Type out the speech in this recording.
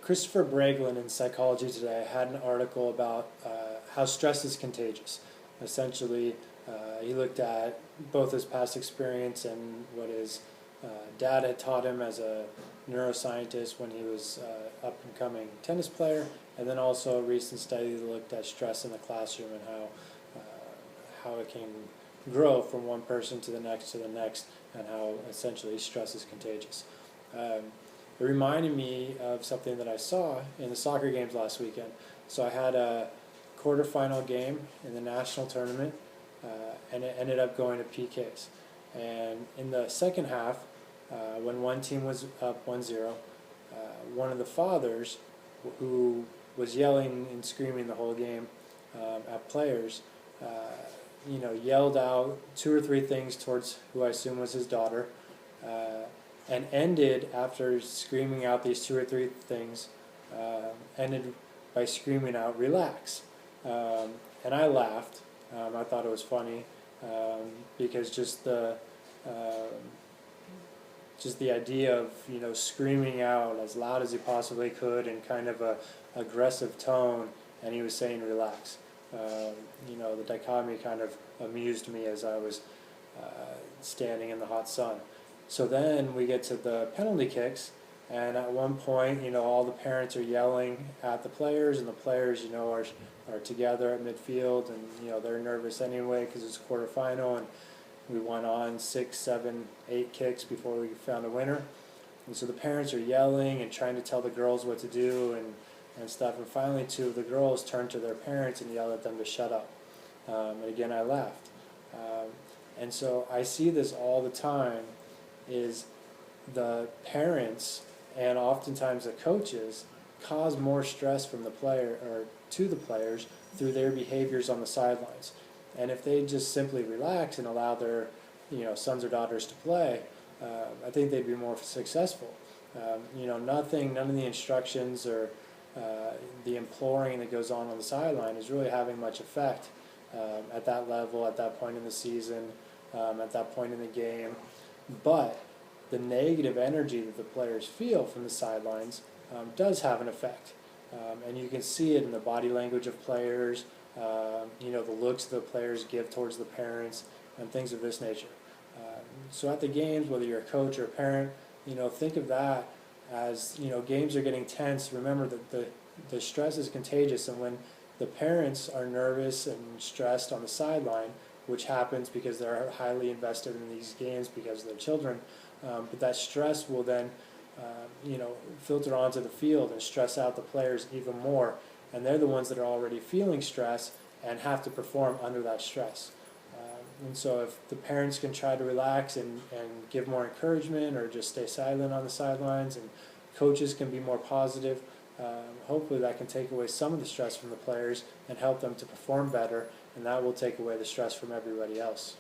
Christopher Breglin in Psychology Today had an article about how stress is contagious. Essentially, he looked at both his past experience and what his dad had taught him as a neuroscientist when he was up and coming tennis player, and then also a recent study that looked at stress in the classroom and how it can grow from one person to the next, and how essentially stress is contagious. It reminded me of something that I saw in the soccer games last weekend. So I had a quarterfinal game in the national tournament, and it ended up going to PKs. And in the second half, when one team was up 1-0, one of the fathers, who was yelling and screaming the whole game at players, yelled out 2 or 3 things towards who I assume was his daughter, and ended, after screaming out these 2 or 3 things, ended by screaming out, "Relax." And I laughed. I thought it was funny, because just the idea of screaming out as loud as he possibly could in kind of a aggressive tone, and he was saying "relax." The dichotomy kind of amused me as I was standing in the hot sun. So then we get to the penalty kicks, and at one point, all the parents are yelling at the players, and the players, are together at midfield, and they're nervous anyway because it's a quarterfinal, and we went on 6, 7, 8 kicks before we found a winner. And so the parents are yelling and trying to tell the girls what to do and stuff, and finally 2 of the girls turned to their parents and yelled at them to shut up. And again, I laughed. And so I see this all the time, is the parents and oftentimes the coaches cause more stress from the player or to the players through their behaviors on the sidelines. And if they just simply relax and allow their sons or daughters to play, I think they'd be more successful. None of the instructions or the imploring that goes on the sideline is really having much effect at that level, at that point in the season, at that point in the game. But the negative energy that the players feel from the sidelines does have an effect. And you can see it in the body language of players, the looks the players give towards the parents, and things of this nature. So at the games, whether you're a coach or a parent, think of that as, games are getting tense. Remember that the stress is contagious, and when the parents are nervous and stressed on the sideline, which happens because they're highly invested in these games because of their children, but that stress will then filter onto the field and stress out the players even more, and they're the ones that are already feeling stress and have to perform under that stress. And so if the parents can try to relax and give more encouragement, or just stay silent on the sidelines, and coaches can be more positive, hopefully that can take away some of the stress from the players and help them to perform better, and that will take away the stress from everybody else.